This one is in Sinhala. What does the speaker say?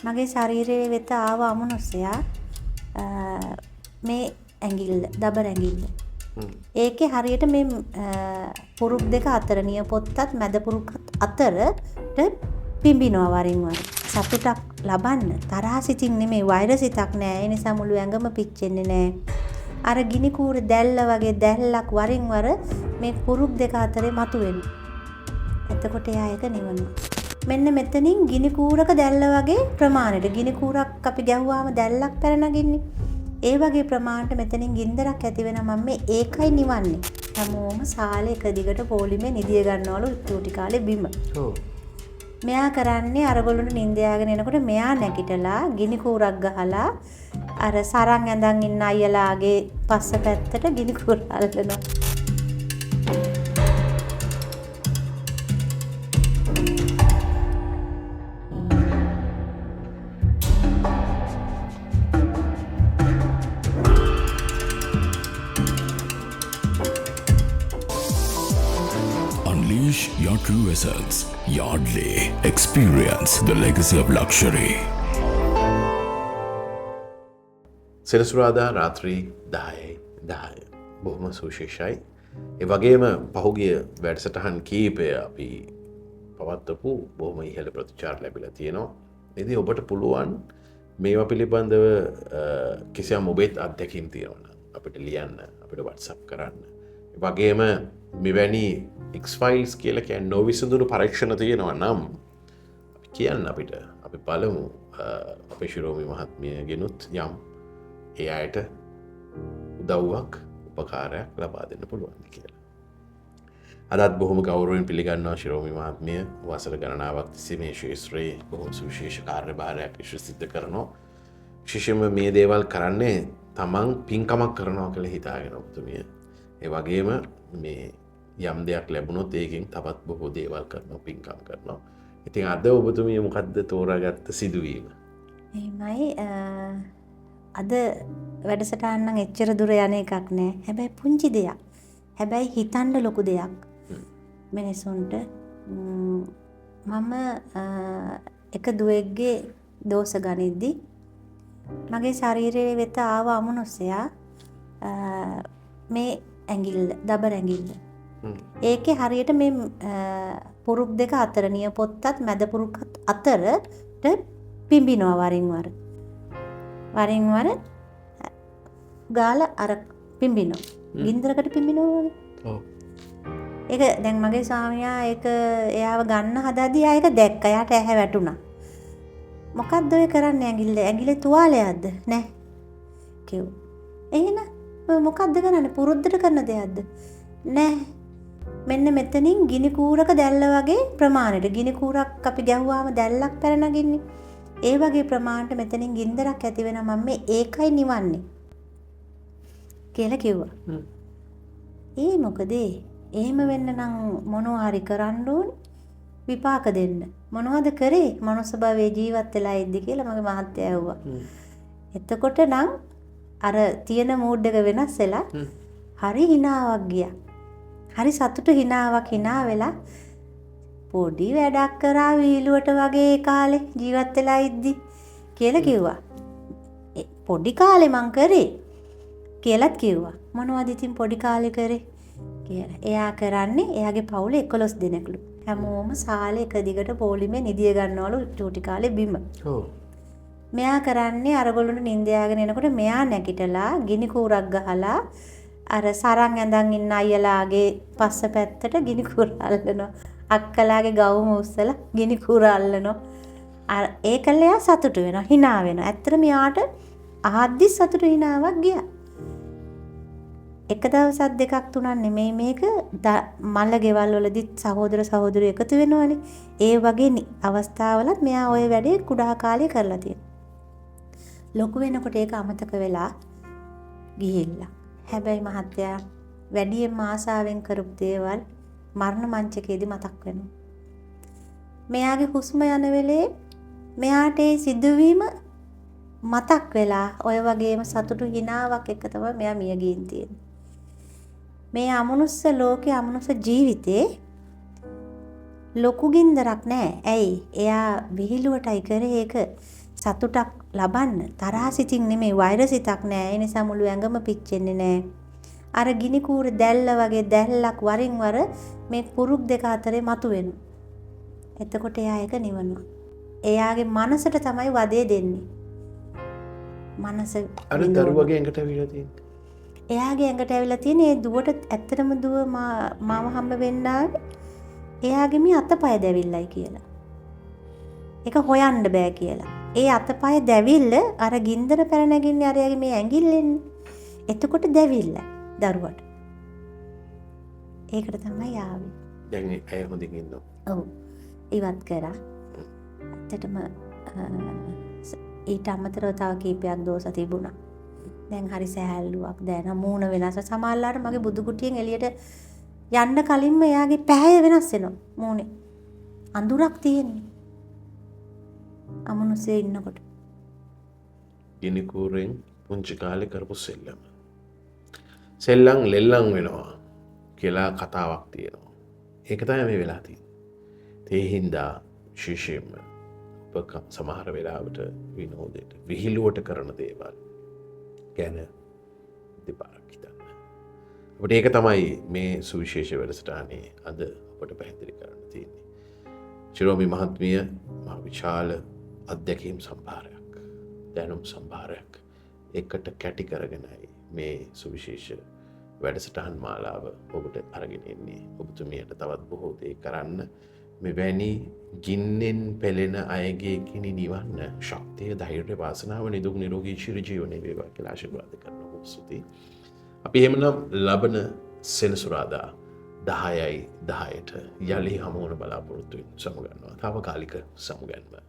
මගේ ශරීරයේ වෙත ආව අමනුෂ්‍යයා මේ ඇඟිල්ල, දබර ඇඟිල්ල. ඒකේ හරියට මේ පුරුක් දෙක අතර නියපොත්තත් මැද පුරුක් අතරට පිඹිනවා වරින් වර. සතුටක් ලබන්න තරහ සිතින් නෙමෙයි, වෛර සිතක් නෑ. ඒ නිසා මුළු ඇඟම පිච්චෙන්නේ නෑ. අර ගිනි කූර දැල්ල වගේ දැල්ලක් වරින් වර මේ පුරුක් දෙක අතරේ මතුවෙනවා. එතකොට එයා ඒක නිවනවා. මෙන්න මෙතනින් ගිනි කූරක දැල්ල වගේ ප්‍රමාණයට, ගිනි කූරක් අපි ගැහුවාම දැල්ලක් පැනනගින්නේ. ඒ වගේ ප්‍රමාණයට මෙතනින් ගින්දරක් ඇති වෙනවා. මම මේ ඒකයි නිවන්නේ. හැමෝම සාලේ එක දිගට පොලිමේ නිදිය ගන්නවලු චූටි කාලේ බිම. මෙයා කරන්නේ අරගොල්ලොන්ට නිින්ද යාගෙන එනකොට මෙයා නැගිටලා ගිනි කූරක් ගහලා අර සරන් ඇඳන් ඉන්න අයියලාගේ පස්ස පැත්තට ගිනි කූර අල්ලනවා. Unleash your true essence. Yardley. Experience the legacy of luxury. සෙනසුරාදා රාත්‍රී 10:10 බොහොම සුවිශේෂයි. ඒ වගේම පහුගිය වැඩසටහන් කීපය අපි පවත්වපු බොහොම ඉහළ ප්‍රතිචාර ලැබිලා තියෙනවා. ඉතින් ඔබට පුළුවන් මේවා පිළිබඳව කිසියම් ඔබේත් අත්දැකීම් තියෙනවා අපිට ලියන්න, අපිට WhatsApp කරන්න. ඒ වගේම මෙවැනි X-Files කියලා කියන්නේ නොවිසඳුණු පරීක්ෂණ තියෙනවා නම් අපි කියන්න අපිට. අපි බලමු අපේ ශිරෝමි මහත්මියගෙනුත් යම් ඒ අයට උදව්වක් උපකාරයක් ලබා දෙන්න පුළුවන් කියලා. අදත් බොහොම ගෞරවයෙන් පිළිගන්නවා ශිරෝමි මහත්මිය වසර ගණනාවක් තිස්සේ මේ ශාස්ත්‍රයේ බොහොම සුවිශේෂ කාර්යභාරයක් සිද්ධ කරනවා. විශේෂයෙන්ම මේ දේවල් කරන්නේ තමන් පින්කමක් කරනවා කියලා හිතාගෙන ඔබතුමිය. ඒ වගේම මේ යම් දෙයක් ලැබුණොත් ඒකෙන් තවත් බොහෝ දේවල් කරනවා, පින්කම් කරනවා. ඉතින් අද ඔබතුමිය මොකද්ද තෝරාගත්ත සිදුවීම? එහෙමයි. අද වැඩසටහන නම් එච්චර දුර යන එකක් නෑ. හැබැයි පුංචි දෙයක්. හැබැයි හිතන්න ලොකු දෙයක්. මිනිසුන්ට මම එක දුවෙක්ගේ දෝෂ ගනිද්දි මගේ ශරීරයේ වෙත ආව අමනුෂ්‍යයා මේ ඇඟිල්ල, දබර ඇඟිල්ල. ඒකේ හරියට මේ පුරුක් දෙක අතර නියපොත්තත් මැද පුරුක් අතරට පිඹිනවා වරින් වර. වරින් වර ගාලා අර පිඹිනවා. ගින්දරකට පිඹිනවා වගේ. ඔව්. ඒක දැන් මගේ ස්වාමියා ඒක එයාව ගන්න හදද්දී ආ ඒක දැක්කා. යාට ඇහැ වැටුණා. මොකද්ද ඔය කරන්නේ ඇඟිල්ල? ඇඟිල්ලේ තුවාලයක්ද? නෑ. කිව්වා. එහෙනම් ඔය මොකද්ද කරන්නේ? පුරුද්දට කරන දෙයක්ද? නෑ. මෙන්න මෙතනින් ගිනි කූරක දැල්ල වගේ ප්‍රමාණයට, ගිනි කූරක් අපි ගැහුවාම දැල්ලක් පැනනගින්නේ. ඒ වගේ ප්‍රමාණයට මෙතනින් ගින්දරක් ඇති වෙනවා. මම මේ ඒකයි නිවන්නේ කියලා කිව්වා. ඒ මොකද එහෙම වෙන්න නම් මොනවා හරි කරන්න ඕනේ, විපාක දෙන්න. මොනවද කරේ? මනුස්ස භවයේ ජීවත් වෙලා ඉද්දි කියලා මගේ මහත්තයා ඇහුවා. එතකොට නම් අර තියෙන මූඩ් එක වෙනස් වෙලා හරි හිනාවක් ගියා. හරි සතුටු හිනාවක් හිනා වෙලා පොඩි වැඩක් කරා වීලුවට වගේ කාලේ ජීවත් වෙලා ඉද්දි කියලා කිව්වා. පොඩි කාලේ මං කරේ කියලාත් කිව්වා. මොනවද ඉතින් පොඩි කාලේ කරේ කියලා. එයා කරන්නේ එයාගේ පවුලේ 11 දෙනෙක්ලු. හැමෝම සාලේ එක දිගට පොලිමේ නිදිය ගන්නවලු චූටි කාලේ බිම. ඔව්. මෙයා කරන්නේ අරගොල්ලොන්ට නිින්ද යාගෙන එනකොට මෙයා නැගිටලා ගිනි කූරක් ගහලා අර සරන් ඇඳන් ඉන්න අයියලාගේ පස්ස පැත්තට ගිනි කූර අල්ලනවා. අක්කලාගේ ගවුම උස්සලා ගිනි කූර අල්ලනවා. අර ඒකල එයා සතුටු වෙනවා, hina වෙනවා. ඇත්තටම යාට ආද්දි සතුටු hinaවක් ගියා. එක දවසක් දෙකක් තුනක් නෙමෙයි මේක මල්ල ගෙවල් වලදි සහෝදර සහෝදරියෝ එකතු වෙනවනේ. ඒ වගේ අවස්ථාවලත් මෙයා ওই වැඩේ කුඩා කාලේ කරලා තියෙනවා. ලොකු වෙනකොට ඒක අමතක වෙලා ගිහිල්ලා. හැබැයි මහත්තයා වැඩියෙන්ම ආසාවෙන් කරපු දේවල් මරණ මංචකයේදී මතක් වෙනවා. මෙයාගේ හුස්ම යන වෙලේ මෙයාට ඒ සිදුවීම මතක් වෙලා ඔය වගේම සතුටු හිනාවක් එක තමයි මෙයා මිය ගින් තියෙන්නේ. මේ අමනුස්ස ලෝකේ අමනුස්ස ජීවිතේ ලොකු ගින්දරක් නෑ. ඇයි? එයා විහිළුවටයි කරේ ඒක. සතුටක් ලබන්න තරහ සිතින් නෙමෙයි වෛර සිතක් නෑ. ඒ නිසා මුළු ඇඟම පිච්චෙන්නේ නෑ. අර ගිනි කූර දැල්ල වගේ දැල්ලක් වරින් වර මේ පුරුක් දෙක අතරේ මතුවෙනවා. එතකොට එයා ඒක නිවනවා. එයාගේ මනසට තමයි වදේ දෙන්නේ. මනස අර දරුවගේ ඇඟට ඇවිල්ලා තියෙන්නේ. එයාගේ ඇඟට ඇවිල්ලා තියෙන ඒ දුවට ඇත්තටම දුව මාව හම්බ වෙන්න ආවේ එයාගේ මේ අතපය දැවිල්ලයි කියලා. ඒක හොයන්න බෑ කියලා. ඒ අතපය දැවිල්ල අර ගින්දර පැන නැගින්නේ අර එයාගේ මේ ඇඟිල්ලෙන්. එතකොට දැවිල්ල දරුවට. ඒකට තමයි ආවේ. දැන් ඇය හොඳින් ඉන්නවා. ඔව්. ඉවත් කරා. ඇත්තටම ඊට අමතරව තව කීපයක් දෝෂ තිබුණා. දැන් හරි සෑහලුවක් දැන මූණ වෙනස. සමහරවිට මගේ බුදු කුටියෙන් එළියට යන්න කලින්ම එයාගේ පැහැය වෙනස් වෙනවා මූණේ. අඳුරක් තියෙන්නේ. අමනුෂ්‍යයෙ ඉන්නකොට. ගිනි කූරෙන් පුංචි කාලේ කරපු සෙල්ලම. සෙල්ලම් ලෙල්ලම් වෙනවා කියලා කතාවක් තියෙනවා. ඒක තමයි මේ වෙලා තියෙන්නේ. ඒ හින්දා විශේෂයෙන්ම ඔබ සමහර වෙලාවට විනෝදයට විහිළුවට කරන දේවල් ගැන දෙපාරක් හිතන්න. ඔබට ඒක තමයි මේ සුවිශේෂ වැඩසටහනේ අද ඔබට පැහැදිලි කරන්න තියෙන්නේ. ශිරෝමි මහත්මිය මහ විශාල අත්දැකීම් සම්භාරයක්, දැනුම් සම්භාරයක් එකට කැටි කරගෙනයි මේ සුවිශේෂ වැඩසටහන් මාලාව ඔබට අරගෙන එන්නේ. ඔබතුමියට තවත් බොහෝ දේ කරන්න, මෙවැනි ගින්නෙන් පෙළෙන අයගේ ගිනි නිවන්න ශක්තිය, ධෛර්යය, වාසනාව, නිදුක් නිරෝගී චිරජීවනයේ වේවා කියලා ආශිර්වාද කරනවා. ස්තුතියි. අපි එහෙමනම් ලබන සෙනසුරාදා 10:10ට යලි හමු වන බලාපොරොත්තු වෙන සමුගන්නවා. තාවකාලික සමුගන්නවා.